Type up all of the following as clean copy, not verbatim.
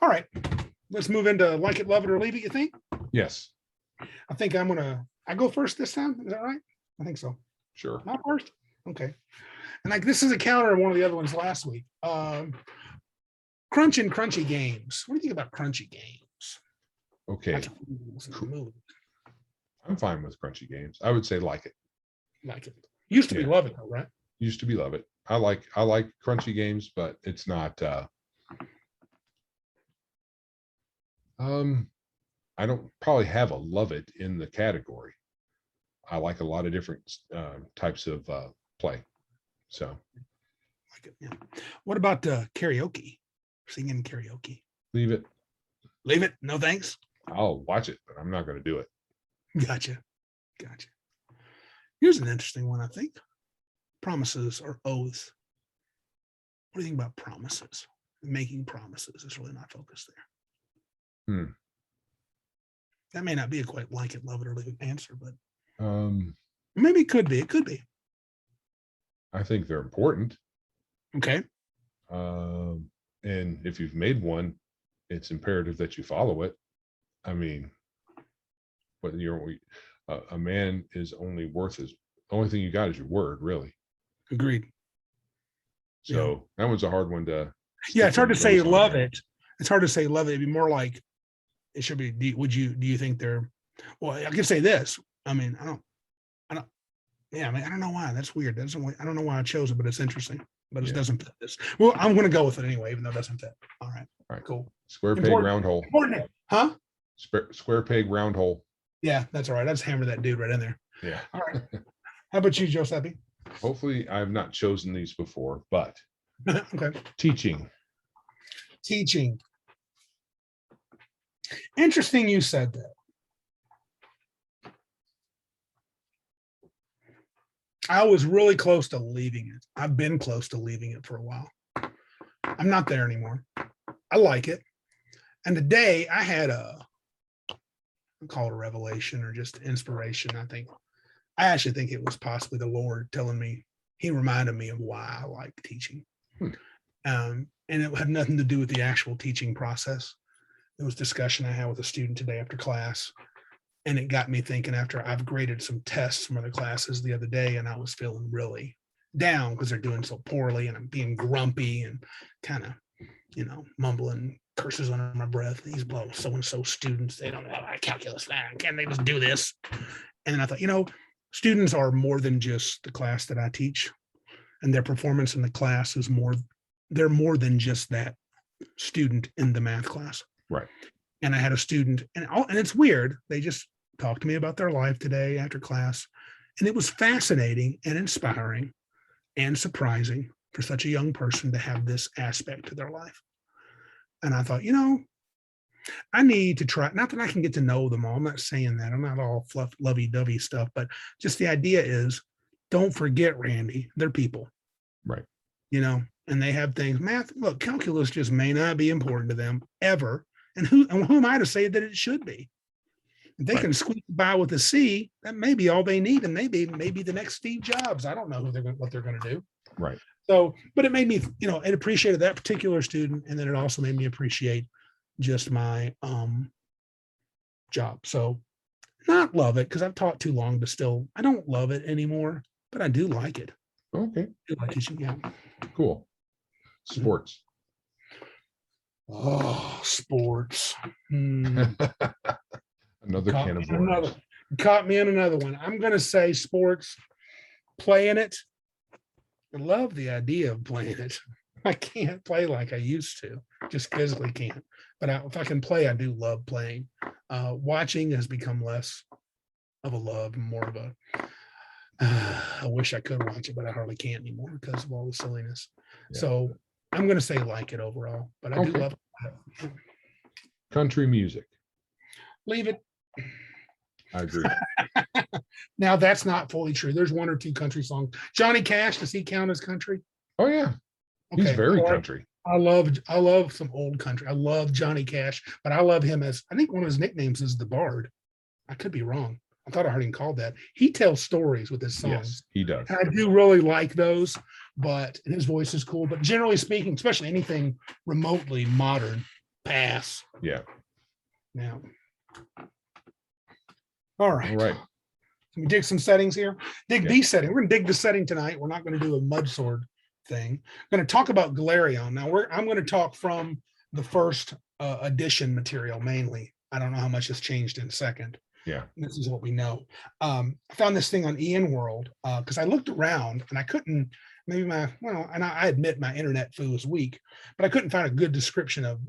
All right. Let's move into like it, love it, or leave it, you think? Yes. I think I go first this time. Is that right? I think so. Sure. Not first? Okay. And like this is a counter of one of the other ones last week. Crunch and crunchy games. What do you think about crunchy games? Okay. Cool. I'm fine with crunchy games. I would say like it. Like it. Used to be love it though, right? Used to be love it. I like crunchy games, but it's not I don't probably have a love it in the category. I like a lot of different types of play. So like it, yeah. What about karaoke? Singing karaoke. Leave it. Leave it. No thanks. I'll watch it, but I'm not going to do it. Gotcha. Here's an interesting one, I think. Promises or oaths. What do you think about promises? Making promises is really not focused there. That may not be a quite like it, love it, or leave it answer, but maybe it could be. It could be. I think they're important. Okay. And if you've made one, it's imperative that you follow it. I mean, but a man is only worth his only thing you got is your word, really. Agreed. So that was a hard one to. Yeah, it's hard to say love it. It's hard to say love it. It'd be more like it should be. Do you think they're? Well, I can say this. I mean, I don't. Yeah, I mean, I don't know why. That's weird. I don't know why I chose it, but it's interesting. But it doesn't fit this. Well, I'm going to go with it anyway, even though it doesn't fit. All right. Cool. Square peg, round hole. Important. Huh? Square peg, round hole. Yeah, that's all right. I just hammered that dude right in there. Yeah. All right. How about you, Giuseppe? Hopefully, I've not chosen these before, but okay. Teaching. Interesting you said that. I was really close to leaving it. I've been close to leaving it for a while. I'm not there anymore. I like it. And today I had I'll call it a revelation or just inspiration. I actually think it was possibly the Lord telling me, he reminded me of why I like teaching. And it had nothing to do with the actual teaching process. It was discussion I had with a student today after class. And it got me thinking after I've graded some tests from other classes the other day, and I was feeling really down because they're doing so poorly and I'm being grumpy and kind of, mumbling curses under my breath. These so-and-so students, they don't know how to calculus that. Can they just do this? And then I thought, students are more than just the class that I teach, and their performance in the class is they're more than just that student in the math class. Right. And I had a student, and it's weird. They just talked to me about their life today after class. And it was fascinating and inspiring and surprising for such a young person to have this aspect to their life. And I thought, I need to try, not that I can get to know them all. I'm not saying that. I'm not all fluff, lovey-dovey stuff, but just the idea is, don't forget, Randy, they're people. Right. And they have things. Math, look, calculus just may not be important to them ever. And who am I to say that it should be? If they can squeak by with a C, that may be all they need, and maybe the next Steve Jobs. I don't know what they're going to do. Right. So, but it made me, it appreciated that particular student, and then it also made me appreciate just my job. So, not love it because I've taught too long, but still, I don't love it anymore. But I do like it. Okay. I do like teaching. Yeah. Cool. Sports. Oh, sports. Another can of worms. Caught me in another one. I'm going to say sports, playing it. I love the idea of playing it. I can't play like I used to, just physically can't. But if I can play, I do love playing. Watching has become less of a love, more of a, I wish I could watch it, but I hardly can anymore because of all the silliness. Yeah. So I'm going to say like it overall, but I do love it. Country music. Leave it. I agree. Now that's not fully true. There's one or two country songs. Johnny Cash, does he count as country? Oh yeah. Okay. He's very country. I love some old country. I love Johnny Cash, but I love him as, I think one of his nicknames is the Bard. I could be wrong. I thought I heard him called that. He tells stories with his songs. Yes, he does. And I do really like those, and his voice is cool. But generally speaking, especially anything remotely modern, Pass. Yeah. Yeah. All right. All right. Can we dig some settings here? Dig Yeah. these settings. We're going to dig the setting tonight. We're not going to do a mud sword thing. I'm going to talk about Golarion. Now, I'm going to talk from the first edition material mainly. I don't know how much has changed in a second. Yeah. This is what we know. I found this thing on Ian World because I looked around and I couldn't, and I admit my internet foo is weak, but I couldn't find a good description of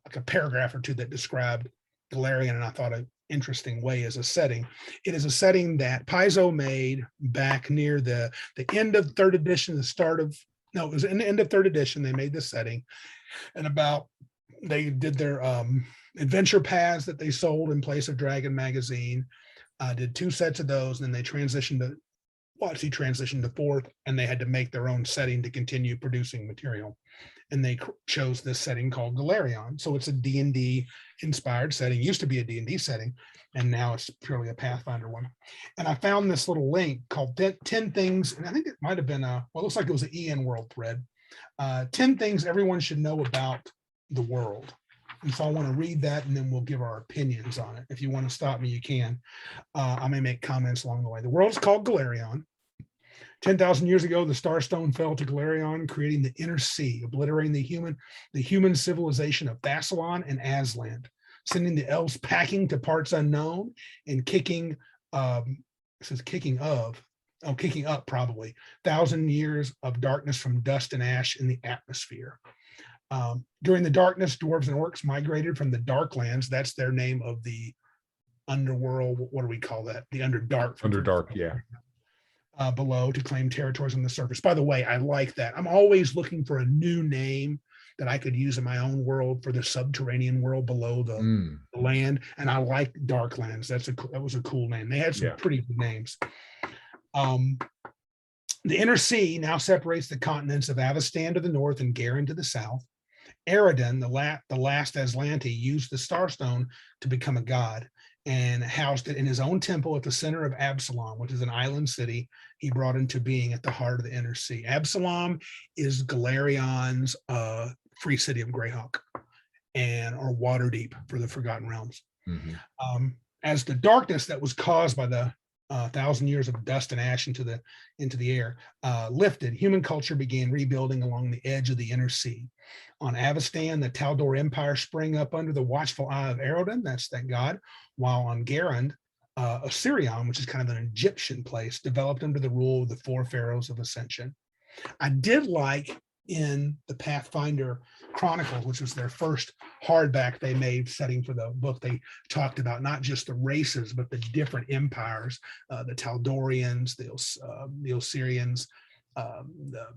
like a paragraph or two that described Golarion, and I thought an interesting way as a setting. It is a setting that Paizo made back near the end of third edition, it was in the end of third edition. They made this setting, and they did their adventure paths that they sold in place of Dragon magazine. Did 2 sets of those, and then they transitioned to fourth, and they had to make their own setting to continue producing material. And they chose this setting called Golarion. So it's a D&D inspired setting. Used to be a D&D setting, and now it's purely a Pathfinder one. And I found this little link called 10 things, and I think it might have been it looks like it was an EN World thread. 10 things everyone should know about the world. And so I want to read that, and then we'll give our opinions on it. If you want to stop me, you can. I may make comments along the way. The world is called Golarion. 10,000 years ago, the Starstone fell to Golarion, creating the Inner Sea, obliterating the human civilization of Thassalon and Aslan, sending the elves packing to parts unknown and kicking up probably 1,000 years of darkness from dust and ash in the atmosphere. During the darkness, dwarves and orcs migrated from the Darklands. That's their name of the underworld. What do we call that? The Underdark. Underdark, yeah. Below to claim territories on the surface. By the way, I like that. I'm always looking for a new name that I could use in my own world for the subterranean world below the land. And I like Darklands. That was a cool name. They had some pretty good names. The Inner Sea now separates the continents of Avestan to the north and Garin to the south. Eridan, the last Aslanti, used the Starstone to become a god and housed it in his own temple at the center of Absalom, which is an island city he brought into being at the heart of the Inner Sea. Absalom is Golarion's free city of Greyhawk, or Waterdeep for the Forgotten Realms. Mm-hmm. As the darkness that was caused by the 1,000 years of dust and ash into the air lifted, human culture began rebuilding along the edge of the Inner Sea. On Avestan, the Taldor Empire sprang up under the watchful eye of Eridan, that's that god, while on Garin, Assyrian, which is kind of an Egyptian place, developed under the rule of the 4 pharaohs of Ascension. I did like in the Pathfinder Chronicles, which was their first hardback they made setting for the book, they talked about not just the races, but the different empires, the Taldorians, the Osirians, the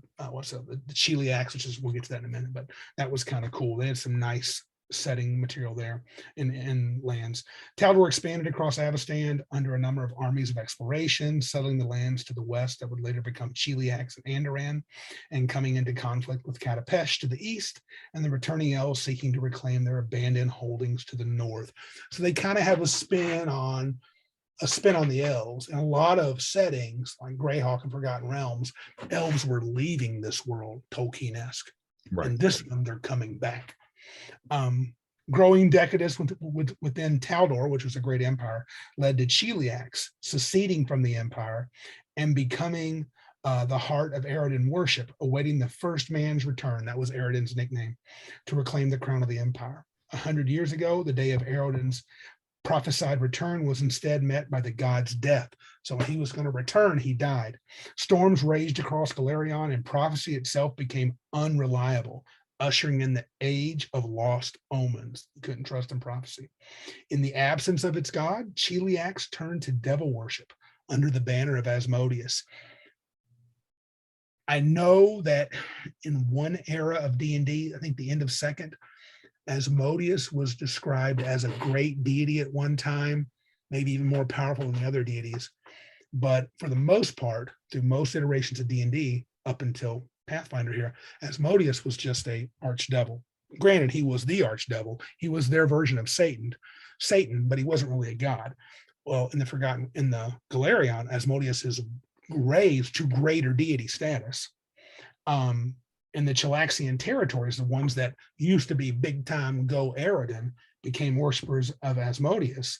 Cheliacs, we'll get to that in a minute, but that was kind of cool. They had some nice setting material there in lands. Taldor expanded across Avestan under a number of armies of exploration, settling the lands to the west that would later become Cheliacs and Andoran, and coming into conflict with Katapesh to the east, and the returning elves seeking to reclaim their abandoned holdings to the north. So they kind of have a spin on the elves. In a lot of settings like Greyhawk and Forgotten Realms, elves were leaving this world, Tolkien-esque. Right. And this one, they're coming back. Growing decadence within Taldor, which was a great empire, led to Cheliacs seceding from the empire and becoming the heart of Eridan worship, awaiting the first man's return. That was Eridan's nickname, to reclaim the crown of the empire. 100 years ago, the day of Eridan's prophesied return was instead met by the god's death. So when he was going to return, he died. Storms raged across Golarion, and prophecy itself became unreliable, ushering in the age of lost omens. You couldn't trust in prophecy. In the absence of its god, Cheliacs turned to devil worship under the banner of Asmodeus. I know that in one era of D&D, I think the end of second, Asmodeus was described as a great deity at one time, maybe even more powerful than the other deities. But for the most part, through most iterations of D&D, up until Pathfinder here, Asmodeus was just a archdevil. Granted, he was the archdevil. He was their version of Satan, but he wasn't really a god. Well, in the Golarion, Asmodeus is raised to greater deity status. in the Chilaxian territories, the ones that used to be big time Go Eridan, became worshippers of Asmodeus.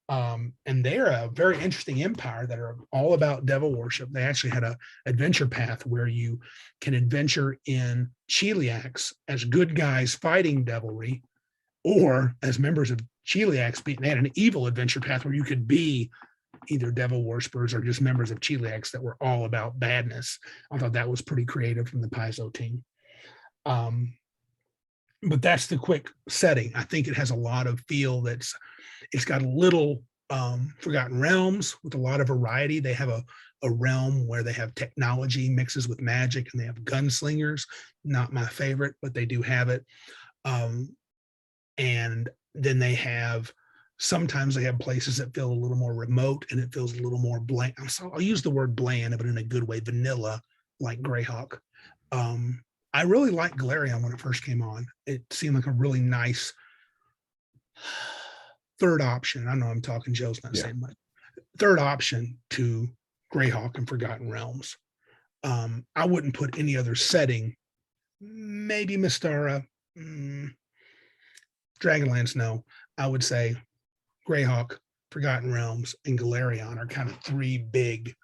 And they're a very interesting empire that are all about devil worship. They actually had a adventure path where you can adventure in Cheliax as good guys fighting devilry, or as members of Cheliax. They had an evil adventure path where you could be either devil worshippers or just members of Cheliax that were all about badness. I thought that was pretty creative from the Paizo team. But that's the quick setting. I think it has a lot of feel. It's got a little Forgotten Realms with a lot of variety. They have a realm where they have technology mixes with magic, and they have gunslingers. Not my favorite, but they do have it. And then sometimes they have places that feel a little more remote, and it feels a little more bland. I'll use the word bland, but in a good way, vanilla, like Greyhawk. I really liked Golarion when it first came on. It seemed like a really nice third option. I know I'm talking, Joe's not saying much. Third option to Greyhawk and Forgotten Realms. I wouldn't put any other setting. Maybe Mystara, Dragonlance, no. I would say Greyhawk, Forgotten Realms, and Golarion are kind of three big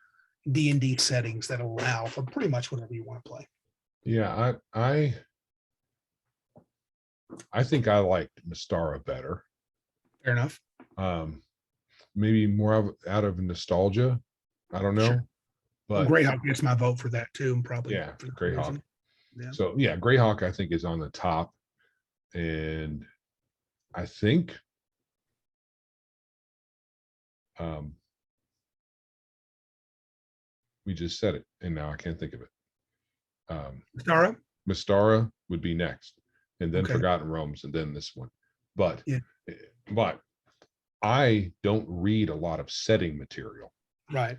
D&D settings that allow for pretty much whatever you want to play. Yeah, I think I liked Mystara better. Fair enough. Maybe more out of nostalgia. I don't know. Sure. But Greyhawk gets my vote for that too, and probably Greyhawk. Yeah. So Greyhawk I think is on the top, and I think we just said it, and now I can't think of it. Mystara would be next, and then Forgotten Realms, and then this one. But I don't read a lot of setting material, right?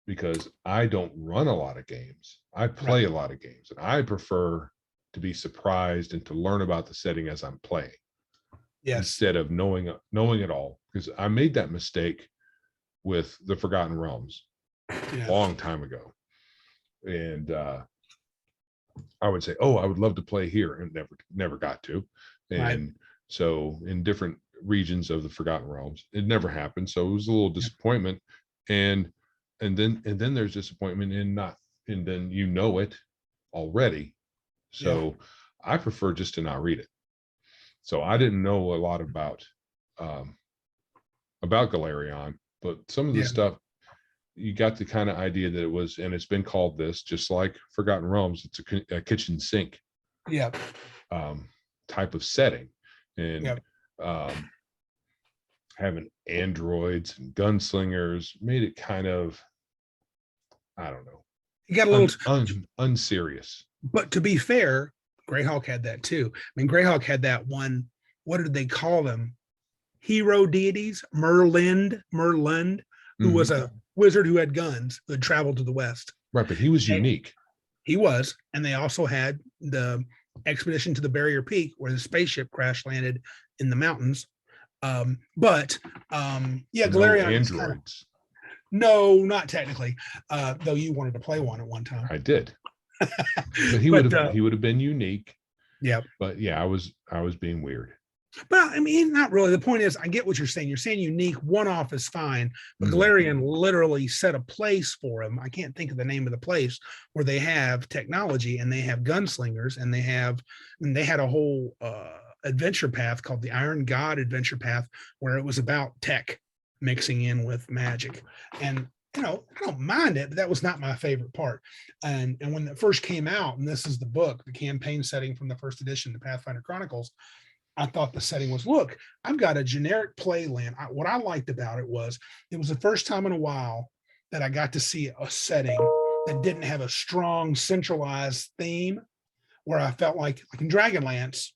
Because I don't run a lot of games. I play a lot of games, and I prefer to be surprised and to learn about the setting as I'm playing. Yes. Instead of knowing it all, because I made that mistake with the Forgotten Realms a long time ago, and I would say, "Oh, I would love to play here," and never got to. And so, in different regions of the Forgotten Realms, it never happened. So it was a little disappointment, and then there's disappointment in not, and then it already. So I prefer just to not read it. So I didn't know a lot about Golarion, but some of the stuff, you got the kind of idea that it was, and it's been called this, just like Forgotten Realms. It's a kitchen sink, type of setting, and having androids and gunslingers made it kind of, I don't know, you got a little unserious. But to be fair, Greyhawk had that too. I mean, Greyhawk had that one. What did they call them? Hero deities, Merlin, who was a wizard who had guns, who had traveled to the west. Right, but he was unique. He was, and they also had the expedition to the Barrier Peak, where the spaceship crash landed in the mountains. Golarion androids. No, not technically. Though you wanted to play one at one time. I did. But he would have been unique. Yeah. But I was being weird. But I mean, not really. The point is, I get what you're saying. You're saying unique, one-off is fine, but Golarion literally set a place for him. I can't think of the name of the place where they have technology and they have gunslingers, and they had a whole adventure path called the Iron God Adventure Path, where it was about tech mixing in with magic. And I don't mind it, but that was not my favorite part. And when it first came out, and this is the book, the campaign setting from the first edition, the Pathfinder Chronicles, I thought the setting was, look, I've got a generic play land. What I liked about it was the first time in a while that I got to see a setting that didn't have a strong centralized theme, where I felt like in Dragonlance,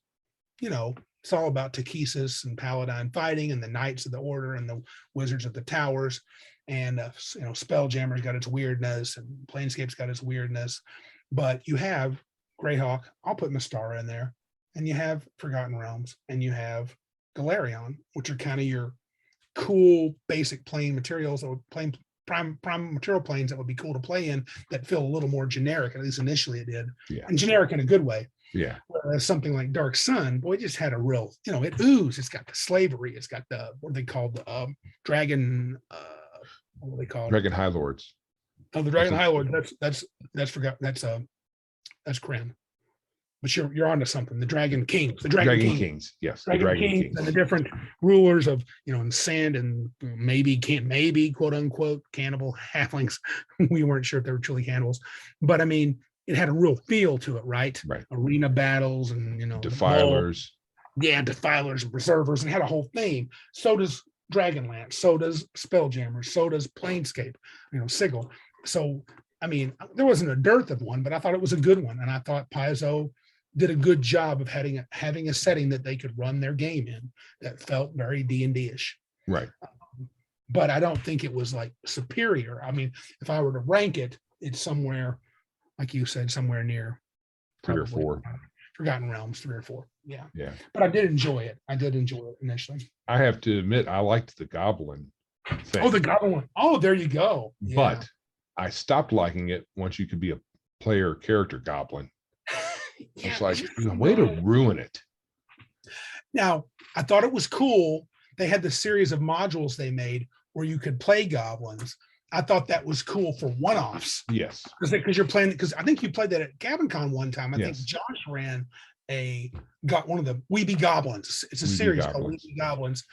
it's all about Takesis and Paladin fighting, and the Knights of the Order and the Wizards of the Towers, and Spelljammer's got its weirdness, and Planescape's got its weirdness. But you have Greyhawk, I'll put Mystara in there, and you have Forgotten Realms, and you have Golarion, which are kind of your cool basic plain materials, or plain prime material planes that would be cool to play in that feel a little more generic. At least initially it did, Yeah. and generic in a good way. Yeah. Whereas something like Dark Sun, boy, it just had a real, it oozed. It's got the slavery. It's got the, what are they called? The dragon. What are they called? Dragon High Lords. Oh, the Dragon High Lord. That's forgot. That's Krim. But you're onto something. The Dragon Kings. The Dragon Kings. Yes. Dragon, the Dragon Kings and the different rulers of, and sand and maybe quote unquote cannibal halflings. We weren't sure if they were truly cannibals, but I mean, it had a real feel to it, right? Right. Arena battles and defilers. Defilers and preservers, and had a whole theme. So does Dragonlance, so does Spelljammer, so does Planescape, Sigil. So I mean, there wasn't a dearth of one, but I thought it was a good one. And I thought Paizo did a good job of having a setting that they could run their game in that felt very D&D-ish. Right. But I don't think it was like superior. I mean, if I were to rank it, it's somewhere, like you said, somewhere near 3 or 4. Forgotten Realms, 3 or 4. Yeah. Yeah. But I did enjoy it. initially. I have to admit, I liked the Goblin thing. Oh, the Goblin one. Oh, there you go. Yeah. But I stopped liking it once you could be a player character Goblin. It's like a way to ruin it. Now, I thought it was cool. They had the series of modules they made where you could play goblins. I thought that was cool for one-offs. Yes. Because you're playing, because I think you played that at GabonCon one time. I Yes. think Josh ran got one of the Weeby Goblins. It's a series called Weeby Goblins.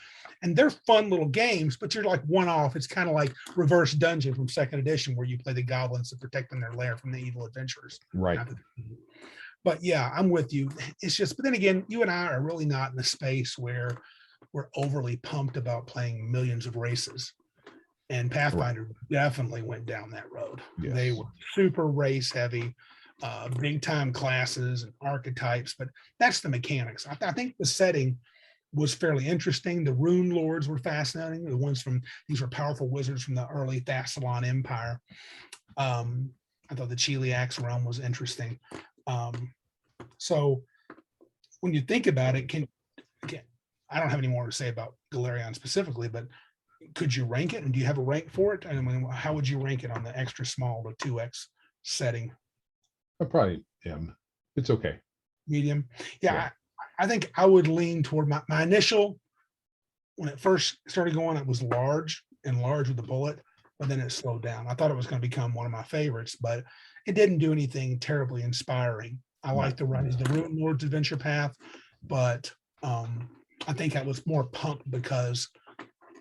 And they're fun little games, but you're like one-off. It's kind of like Reverse Dungeon from 2nd edition, where you play the goblins and protecting their lair from the evil adventurers. Right. But yeah, I'm with you. It's just, but then again, you and I are really not in the space where we're overly pumped about playing millions of races. And Pathfinder definitely went down that road. Yes. They were super race heavy, big time classes and archetypes, but that's the mechanics. I think the setting was fairly interesting. The Rune Lords were fascinating. These were powerful wizards from the early Thassalon Empire. I thought the Cheliax realm was interesting. So when you think about it, I don't have any more to say about Golarion specifically, but could you rank it? And do you have a rank for it? I mean, how would you rank it on the extra small to 2x setting? I probably am. It's okay. Medium. Yeah. I think I would lean toward my initial, when it first started going, it was large with the bullet, but then it slowed down. I thought it was going to become one of my favorites, but it didn't do anything terribly inspiring. I like the Rise of the Rune Lord's adventure path, but I think I was more pumped because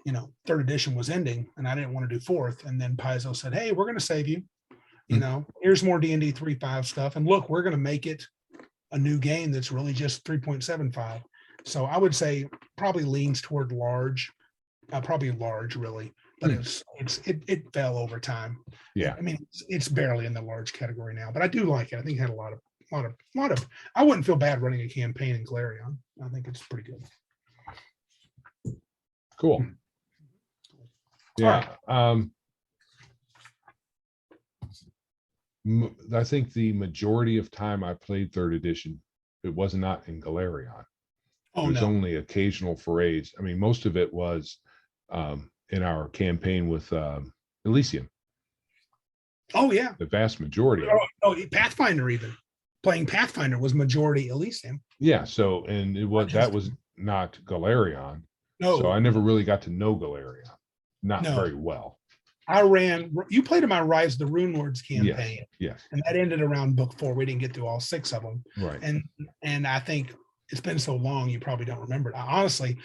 3rd edition was ending and I didn't want to do 4th. And then Paizo said, hey, we're going to save you. Here's more D&D 3.5 stuff. And look, we're going to make it a new game that's really just 3.75. So I would say probably leans toward large, probably large really, but it fell over time. Yeah. I mean, it's barely in the large category now, but I do like it. I think it had a lot of, I wouldn't feel bad running a campaign in Golarion. I think it's pretty good. Cool. Yeah. I think the majority of time I played 3rd edition, it was not in Golarion. It was only occasional forays. I mean, most of it was in our campaign with Elysium. Oh yeah. The vast majority. Pathfinder, even playing Pathfinder was majority Elysium. Yeah. So, and that was not Golarion. No. So I never really got to know Golarion. Not very well. You played in my Rise of the Rune Lords campaign. Yes. And that ended around book 4. We didn't get through all 6 of them. Right. And I think it's been so long, you probably don't remember it. Honestly,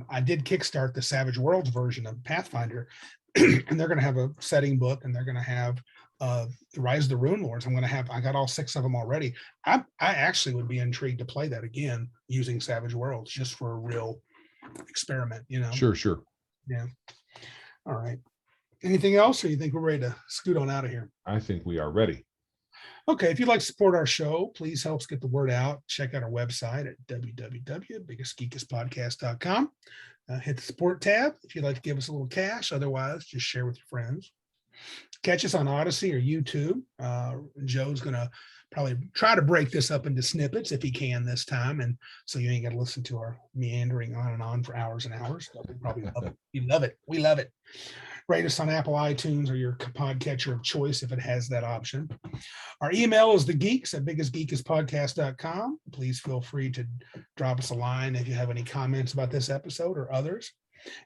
I did kickstart the Savage Worlds version of Pathfinder, and they're going to have a setting book, and they're going to have the Rise of the Rune Lords. I got all 6 of them already. I actually would be intrigued to play that again using Savage Worlds just for a real experiment, Sure. Yeah. All right. Anything else, or you think we're ready to scoot on out of here? I think we are ready. Okay. If you'd like to support our show, please help us get the word out. Check out our website at www.biggestgeekispodcast.com. Hit the support tab if you'd like to give us a little cash. Otherwise, just share with your friends. Catch us on Odyssey or YouTube. Joe's going to probably try to break this up into snippets if he can this time. And so you ain't got to listen to our meandering on and on for hours and hours. We probably love it. We love it. Rate us on Apple iTunes or your podcatcher of choice if it has that option. Our email is thegeeks@biggestgeekispodcast.com. Please feel free to drop us a line if you have any comments about this episode or others.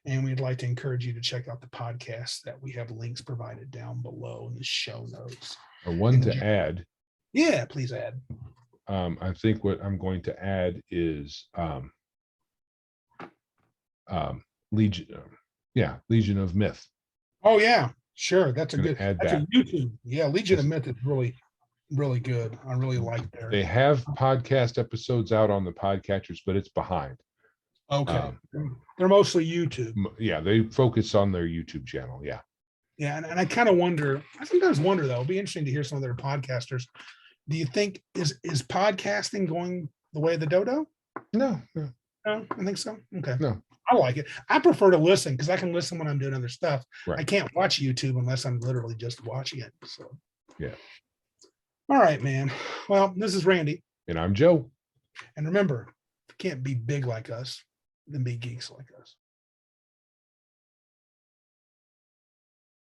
And we'd like to encourage you to check out the podcast that we have links provided down below in the show notes. One to add. Yeah, please add. I think what I'm going to add is Legion of Myth. Oh yeah, sure. That's a Gonna good. add That's that. a YouTube. Yeah, Legion of Myth is really, really good. I really like their. They have podcast episodes out on the podcatchers, but it's behind. Okay, they're mostly YouTube. Yeah, they focus on their YouTube channel. Yeah. Yeah, and I kind of wonder. I sometimes wonder though. It'd be interesting to hear some of their podcasters. Do you think is podcasting going the way of the dodo? No. No, I think so. Okay. No. I like it. I prefer to listen because I can listen when I'm doing other stuff. Right. I can't watch YouTube unless I'm literally just watching it. So yeah. All right, man. Well, this is Randy. And I'm Joe. And remember, if you can't be big like us, then be geeks like us.